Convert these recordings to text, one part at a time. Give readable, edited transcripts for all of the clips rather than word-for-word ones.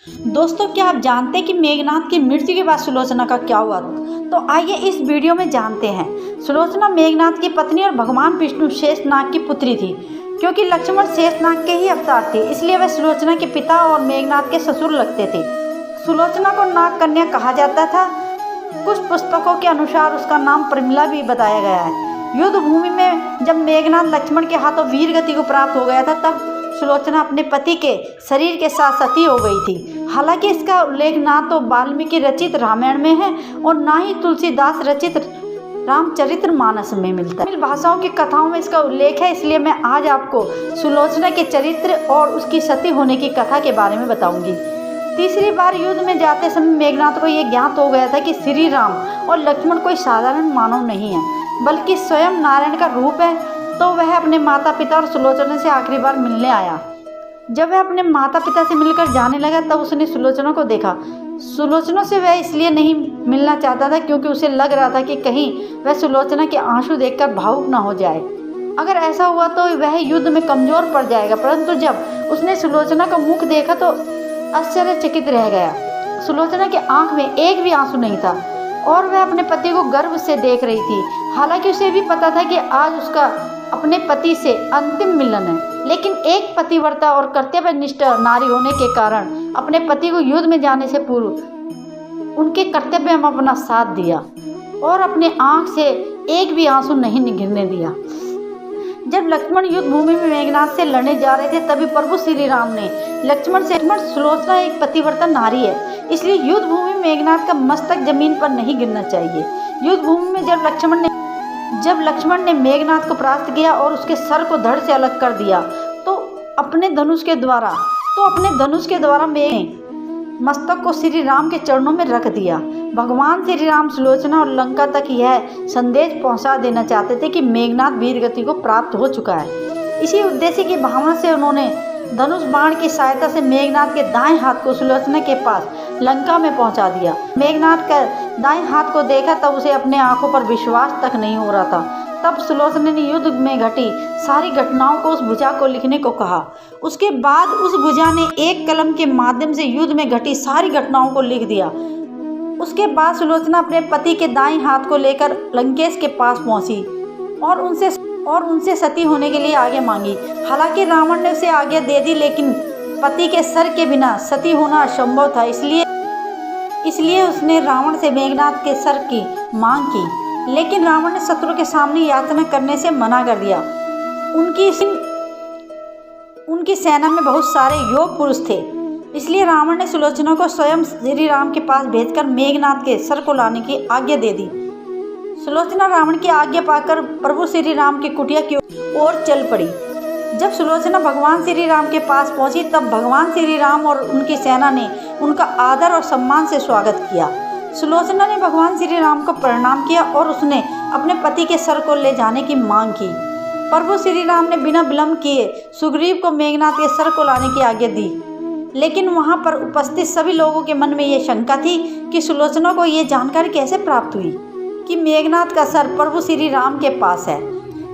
दोस्तों, क्या आप जानते हैं कि मेघनाद की मृत्यु के बाद सुलोचना का क्या हुआ? तो आइए इस वीडियो में जानते हैं। सुलोचना मेघनाद की पत्नी और भगवान विष्णु शेषनाग की पुत्री थी। क्योंकि लक्ष्मण शेषनाग के ही अवतार थे, इसलिए वह सुलोचना के पिता और मेघनाद के ससुर लगते थे। सुलोचना को नाग कन्या कहा जाता था। कुछ पुस्तकों के अनुसार उसका नाम प्रमिला भी बताया गया है। युद्ध भूमि में जब मेघनाद लक्ष्मण के हाथों वीर गति को प्राप्त हो गया था, तब सुलोचना अपने पति के शरीर के साथ सती हो गई थी। हालांकि इसका उल्लेख ना तो वाल्मीकि रचित रामायण में है और ना ही तुलसीदास रचित रामचरितमानस में मिलता है। भाषाओं की कथाओं में इसका उल्लेख है, इसलिए मैं आज आपको सुलोचना के चरित्र और उसकी सती होने की कथा के बारे में बताऊंगी। तीसरी बार युद्ध में जाते समय मेघनाद को यह ज्ञात हो गया था कि श्री राम और लक्ष्मण कोई साधारण मानव नहीं है, बल्कि स्वयं नारायण का रूप है। तो वह अपने माता पिता और सुलोचना से आखिरी बार मिलने आया। जब वह अपने माता पिता से मिलकर जाने लगा, तब उसने सुलोचना को देखा। सुलोचना से वह इसलिए नहीं मिलना चाहता था क्योंकि उसे लग रहा था कि कहीं वह सुलोचना के आंसू देखकर भावुक न हो जाए। अगर ऐसा हुआ तो वह युद्ध में कमजोर पड़ जाएगा। परंतु जब उसने सुलोचना का मुख देखा तो आश्चर्यचकित रह गया। सुलोचना के आंख में एक भी आंसू नहीं था और वह अपने पति को गर्व से देख रही थी। हालांकि उसे भी पता था कि आज उसका अपने पति से अंतिम मिलन है, लेकिन एक पतिव्रता और कर्तव्यनिष्ठ नारी होने के कारण अपने पति को युद्ध में जाने से पूर्व उनके कर्तव्य में अपना साथ दिया और अपने आंख से एक भी आंसू नहीं गिरने दिया। जब लक्ष्मण युद्ध भूमि में मेघनाद से लड़ने जा रहे थे, तभी प्रभु श्री राम ने लक्ष्मण से सुलोचना एक पतिव्रता नारी है, इसलिए युद्ध भूमि में मेघनाद का मस्तक जमीन पर नहीं गिरना चाहिए। युद्ध भूमि में जब लक्ष्मण ने मेघनाद को परास्त किया और उसके सर को धड़ से अलग कर दिया, तो अपने धनुष के द्वारा मस्तक को श्री राम के चरणों में रख दिया। भगवान श्री राम सुलोचना और लंका तक यह संदेश पहुंचा देना चाहते थे कि मेघनाद वीर गति को प्राप्त हो चुका है। इसी उद्देश्य की भावना से उन्होंने धनुष बाण की सहायता से मेघनाद के दाएं हाथ को सुलोचना के पास लंका में पहुंचा दिया। मेघनाद का दाएं हाथ को देखा तब उसे अपने आंखों पर विश्वास तक नहीं हो रहा था। तब सुलोचना ने युद्ध में घटी सारी घटनाओं को उस भुजा को लिखने को कहा। उसके बाद उस भुजा ने एक कलम के माध्यम से युद्ध में घटी सारी घटनाओं को लिख दिया। उसके बाद सुलोचना अपने पति के दाएं हाथ को लेकर लंकेश के पास पहुंची और उनसे सती होने के लिए आज्ञा मांगी। हालांकि रावण ने उसे आज्ञा दे दी, लेकिन पति के सर के बिना सती होना असंभव था, इसलिए उसने रावण से मेघनाद के सर की मांग की। लेकिन रावण ने शत्रु के सामने याचना करने से मना कर दिया। उनकी सेना में बहुत सारे योग पुरुष थे, इसलिए रावण ने सुलोचना को स्वयं श्री राम के पास भेजकर मेघनाद के सर को लाने की आज्ञा दे दी। सुलोचना रावण की आज्ञा पाकर प्रभु श्री राम की कुटिया की ओर चल पड़ी। जब सुलोचना भगवान श्री राम के पास पहुंची, तब भगवान श्री राम और उनकी सेना ने उनका आदर और सम्मान से स्वागत किया। सुलोचना ने भगवान श्री राम को प्रणाम किया और उसने अपने पति के सर को ले जाने की मांग की। प्रभु श्री राम ने बिना विलंब किए सुग्रीव को मेघनाद के सर को लाने की आज्ञा दी। लेकिन वहां पर उपस्थित सभी लोगों के मन में ये शंका थी कि सुलोचना को ये जानकारी कैसे प्राप्त हुई कि मेघनाद का सर प्रभु श्री राम के पास है।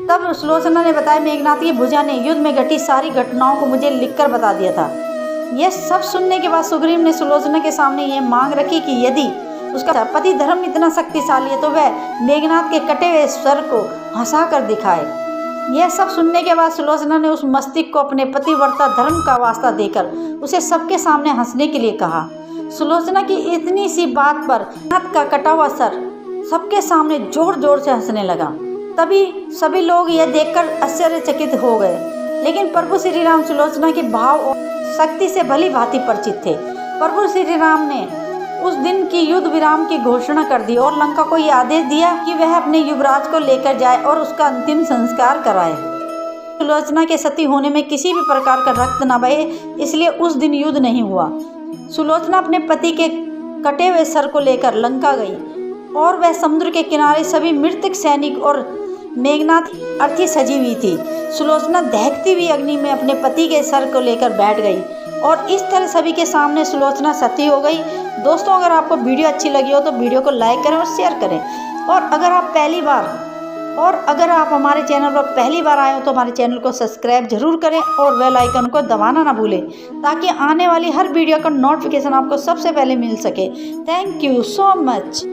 तब सुलोचना ने बताया, मेघनाद की भुजा ने युद्ध में घटी सारी घटनाओं को मुझे लिखकर बता दिया था। यह सब सुनने के बाद सुग्रीव ने सुलोचना के सामने ये मांग रखी कि यदि उसका पति धर्म इतना शक्तिशाली है तो वह मेघनाद के कटे हुए सर को हंसा कर दिखाए। यह सब सुनने के बाद सुलोचना ने उस मस्तिष्क को अपने पतिव्रता धर्म का वास्ता देकर उसे सबके सामने हंसने के लिए कहा। सुलोचना की इतनी सी बात पर मेघनाद का कटा हुआ सर सबके सामने जोर जोर से हंसने लगा। तभी सभी लोग यह देखकर आश्चर्यचकित हो गए, लेकिन प्रभु श्री राम सुलोचना के भाव और शक्ति से भली भांति परिचित थे। प्रभु श्री राम ने उस दिन की युद्ध विराम की घोषणा कर दी और लंका को यह आदेश दिया कि वह अपने युवराज को लेकर जाए और उसका अंतिम संस्कार कराए। सुलोचना के सती होने में किसी भी प्रकार का रक्त न बहे, इसलिए उस दिन युद्ध नहीं हुआ। सुलोचना अपने पति के कटे हुए सर को लेकर लंका गई और वह समुद्र के किनारे सभी मृतक सैनिक और मेघनाद अर्थी सजी हुई थी। सुलोचना दहकती हुई अग्नि में अपने पति के सर को लेकर बैठ गई और इस तरह सभी के सामने सुलोचना सती हो गई। दोस्तों, अगर आपको वीडियो अच्छी लगी हो तो वीडियो को लाइक करें और शेयर करें, और अगर आप पहली बार और अगर आप हमारे चैनल पर पहली बार आए हो तो हमारे चैनल को सब्सक्राइब जरूर करें और बेल आइकन को दबाना ना भूलें, ताकि आने वाली हर वीडियो का नोटिफिकेशन आपको सबसे पहले मिल सके। Thank you so much.